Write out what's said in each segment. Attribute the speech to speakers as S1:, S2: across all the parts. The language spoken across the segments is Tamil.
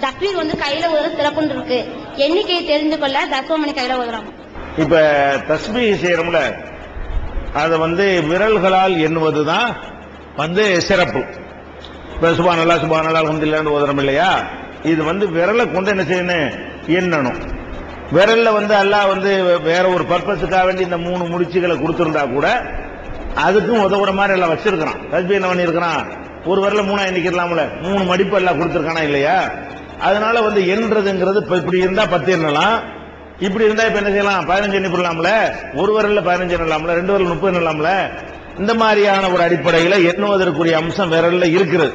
S1: தஸ்பீர் வந்து கையில ஒரு சிறப்புன்னு இருக்கு. எண்ணிக்கையை தெரிந்து கொள்ள தஸ்வமணி கையில ஓதுறாங்க.
S2: இப்ப தஸ்பீஹ் செய்யறோம்ல, அத வந்து விரல்களால் எண்ணுவதுதான் சிறப்பு. இப்ப சுப்ஹானல்லாஹ் சுப்ஹானல்லாஹ் அல்ஹம்துலில்லாஹ் ஓதுறோம் இல்லையா, இது விரலை கொண்டு என்ன செய்யணும், எண்ணணும். விரல்ல அல்லாஹ் வேற ஒரு பர்பஸுக்காக வேண்டி இந்த 3 முடிச்சுகளை கொடுத்திருந்தா கூட அதுக்கும் உதவுற மாதிரி எல்லாம் வச்சிருக்கிறான். தஸ்பீஹ் என்ன பண்ணிருக்கிறான், ஒரு விரல 3 எண்ணிக்கலாம்ல, 3 மடிப்பு எல்லாம் கொடுத்திருக்கானா இல்லையா. அதனால எண்றதுங்கிறது இப்படி இருந்தா 10 எண்ணலாம், இப்படி இருந்தா இப்ப என்ன செய்யலாம், 15 எண்ணி போடலாம்ல, ஒரு விரல்ல 15 எண்ணலாம்ல, 2 விரல் 30 எண்ணலாம்ல. இந்த மாதிரியான ஒரு அடிப்படையில எண்ணுவதற்குரிய அம்சம் விரல்ல இருக்கிறது.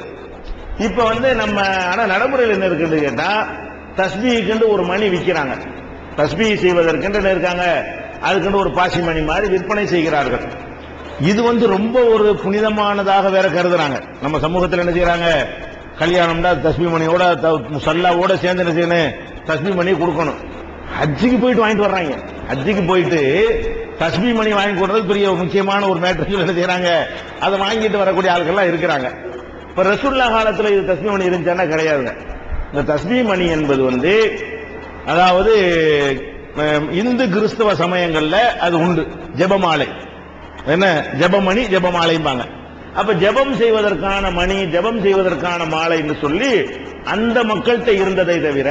S2: இப்ப நம்ம ஆனா நடைமுறையில் என்ன இருக்குன்னு கேட்டா, தஸ்பீஹுக்கு ஒரு மணி விற்கிறாங்க, தஸ்பீஹ் செய்வதற்கு இருக்காங்க, அதுக்கு ஒரு பாசி மணி மாதிரி விற்பனை செய்கிறார்கள். இது ரொம்ப ஒரு புனிதமானதாக வேற கருதுறாங்க. நம்ம சமூகத்தில் என்ன செய்யறாங்க, கல்யாணம்னா தஸ்பீஹ் மணியோட முஸல்லாவோட சேர்ந்து என்ன செய்யணும், தஸ்பீஹ் மணி கொடுக்கணும். ஹஜ்ஜுக்கு போயிட்டு வாங்கிட்டு வர்றாங்க, ஹஜ்ஜுக்கு போயிட்டு தஸ்பீஹ் மணி வாங்கி கொடுறது பெரிய முக்கியமான ஒரு மேட்டர் என்ன செய்யறாங்க, அதை வாங்கிட்டு வரக்கூடிய ஆட்கள்லாம் இருக்கிறாங்க. இப்ப ரசூலுல்லாஹ் காலத்துல இது தஸ்பீஹ் மணி இருந்துச்சானா கிடையாதுங்க. இந்த தஸ்பீஹ் மணி என்பது அதாவது இந்து கிறிஸ்தவ சமயங்கள்ல அது உண்டு. ஜெபமாலை என்ன, ஜெபமணி ஜெபமாலைம்பாங்க. அப்ப ஜெபம் செய்வதற்கான மணி, ஜெபம் செய்வதற்கான மாலை என்று சொல்லி அந்த மக்கள்கிட்ட இருந்ததை தவிர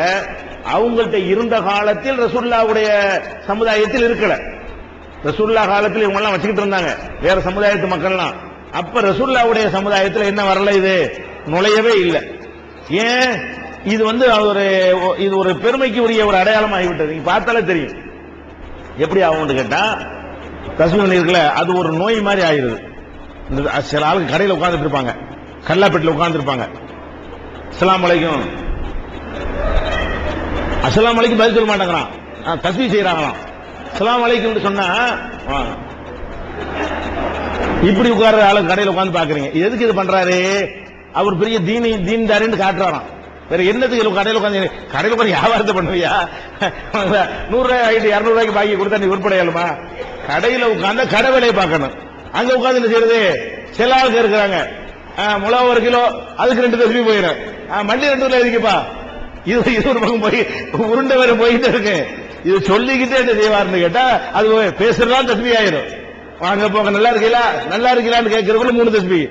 S2: அவங்கள்ட்ட இருந்த காலத்தில் ரசூலுல்லாஹ்வுடைய சமுதாயத்தில் இருக்கல. ரசூலுல்லாஹ் காலத்தில் இவங்க எல்லாம் வச்சுக்கிட்டு இருந்தாங்க வேற சமுதாயத்து மக்கள்லாம். அப்ப ரசூலுல்லாஹ்வுடைய சமுதாயத்தில் என்ன வரல, இது நுழையவே இல்லை. ஏன், இது இது ஒரு பெருமைக்கு உரிய ஒரு அடையாளம் ஆகிவிட்டது. நீங்க பார்த்தாலே தெரியும் எப்படி ஆகும் கேட்டா, தஸ்பீஹ் இருக்குல்ல, அது ஒரு நோய் மாதிரி ஆயிருது. சில ஆளுக்கு கடையில் உட்கார்ந்துட்டு இருப்பாங்க, கல்லாப்பேட்டில் உட்கார்ந்து இருப்பாங்க, அஸ்ஸலாமு அலைக்கும் அஸ்ஸலாமு அலைக்கும் பதில் சொல்ல மாட்டாங்களாம், தஸ்பீஹ் செய்யறாங்களாம். அஸ்ஸலாமு அலைக்கும் சொன்னா இப்படி உட்கார்ற ஆளு கடையில் உட்கார்ந்து பாக்குறீங்க. எதுக்கு இது பண்றாரு, அவர் பெரிய தீன்தாரின்னு காட்டுறாராம். வேற என்னத்துக்கு கடையில் உட்காந்து வியாபாரத்தை பண்ணுவியா, 100 ரூபாய் 200 ரூபாய்க்கு பாக்கி கொடுத்தா நீ உருப்படையாளுமா? கடையில் உட்கார்ந்த கடை வேலையை பார்க்கணும். அங்க உட்கார்ந்து என்ன செய்யறது, சில ஆளுக்கு இருக்கிறாங்க, முளவு 1 கிலோ அதுக்கு 2 தஸ்பீஹ் போயிடும், மல்லி 2 கிலோ எதுக்குப்பா, இது ஒரு பக்கம் போய் உருண்டை வேற போயிட்டு இருக்கு. இது சொல்லிக்கிட்டே என்ன செய்வார்னு கேட்டா, அது பேசுறதா தஸ்பீஹ் ஆயிரும். வாங்க போங்க, நல்லா இருக்கீங்களா நல்லா இருக்கீங்களான்னு கேட்கறதுக்குள்ள 3 தஸ்பீஹ்.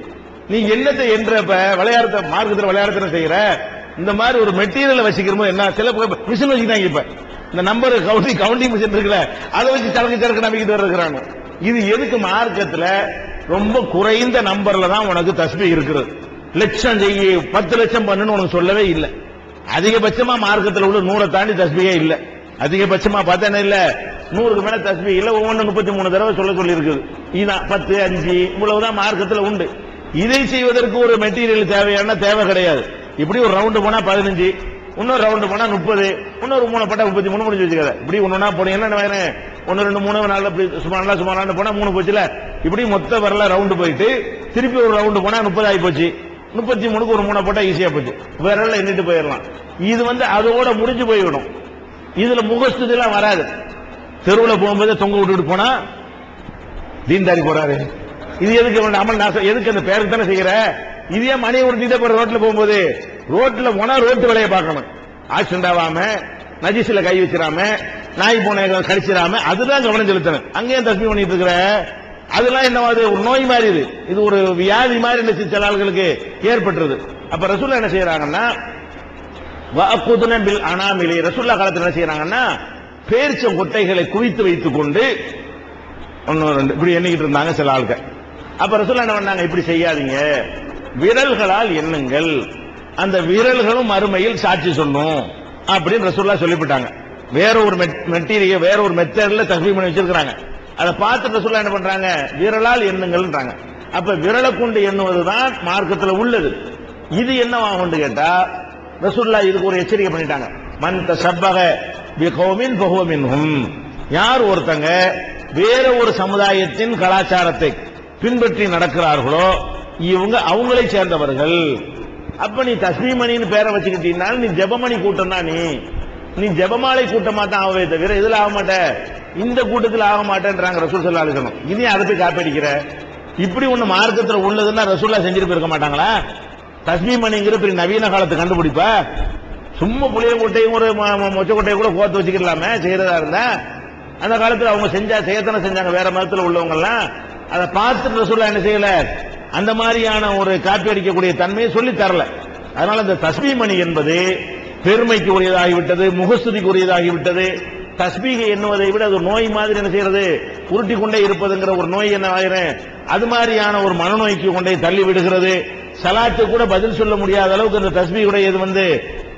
S2: நீ என்னத்தை என்றப்ப விளையாடுற மார்க்கத்தில் விளையாடுற செய்யற இந்த மாதிரி ஒரு மெட்டீரியல் வச்சுக்கிறோமோ என்ன, சில மிஷின் வச்சுக்கிட்டாங்க. இப்ப இந்த நம்பர் கவுண்டிங் மிஷின் இருக்குல்ல, அதை வச்சு சரக்கு நம்பிக்கிட்டு இருக்கிறாங்க. இது எதுக்கு, மார்க்கத்துல ரொம்ப குறைந்த நம்பர்ல தான் உனக்கு தஸ்பீஹ் இருக்கிறது. லட்சம் செய்ய 10 லட்சம் பண்ணுன்னு உனக்கு சொல்லவே இல்லை. அதிகபட்சமா மார்க்கத்தில் உள்ள 100 தாண்டி தஸ்பீஹே இல்லை. அதிகபட்சமா பார்த்தா என்ன இல்ல, 100க்கு மேல தஸ்பீஹ் இல்ல. ஒவ்வொன்று 33 தடவை சொல்லி இருக்குது. இதுதான் 10 5 இவ்வளவுதான் மார்க்கத்தில் உண்டு. இதை செய்வதற்கு ஒரு மெட்டீரியல் தேவையான தேவை கிடையாது. இப்படி ஒரு ரவுண்டு போனா 15, இன்னொரு ரவுண்டு போனா 30, இன்னொரு 3 பட்டா 33 முடிஞ்சு வச்சுக்காத. இப்படி ஒண்ணுனா போனீங்கன்னா என்ன வேற 1 2 3 4 சுமாரா போனா 3 போச்சுல. இப்படி மொத்த வரல ரவுண்டு போயிட்டு திருப்பி ஒரு ரவுண்டு போனா 30 ஆகி போச்சு. 33க்கு ஒரு 3 போட்டா ஈஸியா போச்சு, விரல்ல எண்ணிட்டு போயிடலாம். இது அதோட முடிஞ்சு போய்விடும். இதுல முகஸ்துதி எல்லாம் வராது. தெருவில் போகும்போது தொங்க விட்டுட்டு போனா தீன்தாரி போறாரு, இது எதுக்கு அமல் நாசம், எதுக்கு அந்த பேருக்கு தானே செய்யற. இதே மணியை உருட்டிட்டு போற ரோட்ல போகும்போது, ரோட்ல போனா ரோட்டு வேலையை பார்க்கணும். ஆக்சிடென்ட் ஆகாம, நஜிஸ்ல கை வச்சிடாம, நாய் பூனை கடிச்சிடாம, அதுதான் கவனம் செலுத்தணும். அங்கேயும் தஸ்பீஹ் பண்ணிட்டு இருக்கிற அதெல்லாம் என்ன, ஒரு நோய் மாதிரி, இது ஒரு வியாதி மாதிரி சில ஆளுகளுக்கு ஏற்பட்டுருது. அப்ப ரசூலுல்லாஹ் என்ன செய்யறாங்கன்னா, வஅகுதுன பில் அனாமிலி, ரசூலுல்லாஹ் காலத்துல என்ன செய்யறாங்கன்னா, பேரிச்சம் கொட்டைகளை குவித்து வைத்துக் கொண்டு 1 2 இப்படி எண்ணிக்கிட்டு இருந்தாங்க சில ஆளுங்க. அப்ப ரசூலுல்லாஹ் என்ன பண்ணாங்க, இப்படி செய்யாதீங்க, விரல்களால் எண்ணுங்கள், அந்த விரல்களும் மறுமையில் சாட்சி சொல்லும் அப்படின்னு ரசூலுல்லாஹ் சொல்லிவிட்டாங்க. வேற ஒரு மெட்டீரியல், வேற ஒரு மெத்தட்ல தஸ்பீஹ் பண்ணி வச்சிருக்காங்க. அதை பார்த்து ரசூலுல்லாஹ் என்ன பண்றாங்க, விரலால் எண்ணுங்கள்ன்றாங்க. அப்ப விரலை கொண்டு எண்ணுவதுதான் மார்க்கத்தில் உள்ளது. இது என்னவாகும் கேட்டா, ரசூலுல்லாஹ் இதுக்கு ஒரு எச்சரிக்கை பண்ணிட்டாங்க. மன் தஷப்பஹ பிகௌமின் ஃபஹுவ மின்ஹும், யார் ஒருத்தங்க வேற ஒரு சமுதாயத்தின் கலாச்சாரத்தை பின்பற்றி நடக்கிறார்களோ இவங்க அவங்களை சேர்ந்தவர்கள். அப்ப நீ தஸ்பீஹ் மணின்னு பேரை வச்சுக்கிட்டீங்கன்னா நீ ஜெபமணி கூட்டம் தான், நீ ஜெபமாலை கூட்டமா தான் ஆகவே தவிர இதுல ஆக மாட்ட, இந்த கூட்டத்தில் ஆக மாட்டேன்றாங்க ரசூல் ஸல்லல்லாஹு அலைஹி வஸல்லம். இனி அதை போய் காப்பீடிக்கிற, இப்படி ஒண்ணு மார்க்கத்தில் உள்ளதுன்னா ரசூலுல்லாஹ் செஞ்சிட்டு போயிருக்க மாட்டாங்களா? தஸ்பீஹ் மணிங்கிற பெரிய நவீன காலத்தை கண்டுபிடிப்ப சும்மா புளிய கொட்டையும் ஒரு மொச்ச கொட்டையும் கூட கோத்து வச்சுக்கலாமே செய்யறதா இருந்தா. அந்த காலத்துல அவங்க செய்யத்தானே செஞ்சாங்க வேற மதத்துல உள்ளவங்க எல்லாம். அதை பார்த்துட்டு ரசூலுல்லாஹ் என்ன செய்யல, அந்த மாதிரியான ஒரு காப்பி அடிக்கக்கூடிய தன்மையை சொல்லி தரல. அதனால இந்த தஸ்பீஹ் மணி என்பது பெருமைக்கு உரியதாகிவிட்டது, முகஸ்துதிக்கு உரியதாகிவிட்டது. தஸ்பீஹை எண்ணுவதை விட அது நோய் மாதிரி என்ன செய்யறது, உருட்டி கொண்டே இருப்பதுங்கிற ஒரு நோய் என்ன ஆகிறேன், அது மாதிரியான ஒரு மனநோய்க்கு கொண்டே தள்ளி விடுகிறது. சலாத்து கூட பதில் சொல்ல முடியாத அளவுக்கு இந்த தஸ்பீஹுடைய இது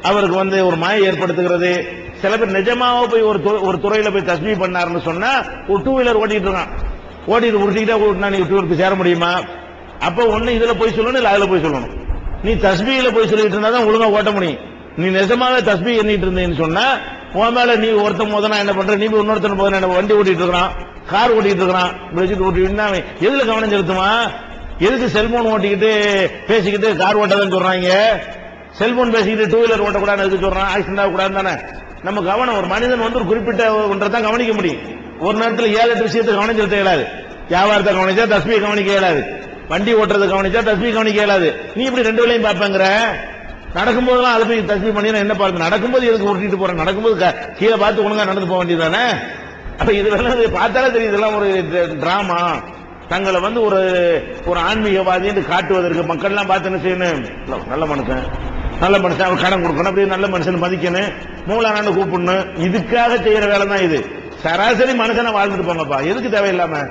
S2: அவருக்கு ஒரு மாயை ஏற்படுத்துகிறது. சில பேர் நிஜமாவோ போய் ஒரு துறையில போய் தஸ்பீஹ் பண்ணாருன்னு சொன்னா, ஒரு டூ வீலர் ஓட்டிட்டு இருக்கான், ஓட்டிட்டு உருட்டிக்கிட்டா ஓட்டினா நீ டூ வீலருக்கு சேர முடியுமா? அப்ப ஒண்ணு இதுல போய் சொல்லணும், இல்ல அதுல போய் சொல்லணும். நீ தஸ்பீஹ்ல போய் சொல்லிட்டு இருந்தா தான் ஒழுங்கா ஓட்ட முடியும். நீ நிஜமாவே தஸ்பீஹ் எண்ணிட்டு இருந்தேன்னு சொன்னா, உன் மேல நீ ஒருத்தன் போதனா என்ன பண்ற, நீ இன்னொருத்தன் போதனா என்ன, வண்டி ஓட்டிட்டு இருக்கிறான், கார் ஓட்டிட்டு இருக்கிறான், வச்சுட்டு ஓட்டிட்டு எதுல கவனம் செலுத்துமா? எதுக்கு செல்போன் ஓட்டிக்கிட்டு பேசிக்கிட்டு கார் ஓட்டதான் சொல்றாங்க? செல்போன் பேசிக்கிட்டு டூ வீலர் ஓட்டக்கூடாது எதுக்கு சொல்றான்? ஆக்சிடென்ட் ஆகக்கூடாது தானே நம்ம கவனம். ஒரு மனிதன் ஒரு குறிப்பிட்ட ஒன்றைதான் கவனிக்க முடியும். ஒரு நேரத்தில் 7-8 விஷயத்தை கவனம் செலுத்த இயலாது. வியாபாரத்தை கவனிச்சா தஸ்பீஹ் கவனிக்க இயலாது, வண்டி ஓட்டுறது கவனிச்சா தஸ்பீஹ் கவனிக்க இயலாது. நீ இப்படி ரெண்டு வேளையும் பார்ப்பேங்கிற. நடக்கும்போதெல்லாம் அதை போய் தஸ்பீஹ் பண்ணி என்ன பார்த்து, நடக்கும்போது எதுக்கு உருட்டிட்டு போறேன்? நடக்கும்போது கீழே பார்த்து ஒழுங்கா நடந்து போக வேண்டியதானே. அப்ப இதெல்லாம் பார்த்தாலே தெரியும், இதெல்லாம் ஒரு டிராமா. தங்களை ஒரு ஆன்மீகவாதி என்று காட்டுவதற்கு மக்கள் எல்லாம் பார்த்து என்ன செய்யணும், நல்ல மனுஷன் அவர் கடன் கொடுக்கணும், அப்படி நல்ல மனுஷன் மதிக்கணும், மூலானான்னு கூப்பிடணும். இதுக்காக செய்யற வேலை தான் இது. சராசரி மனுஷனை வாழ்ந்துட்டு போங்கப்பா, எதுக்கு தேவையில்லாம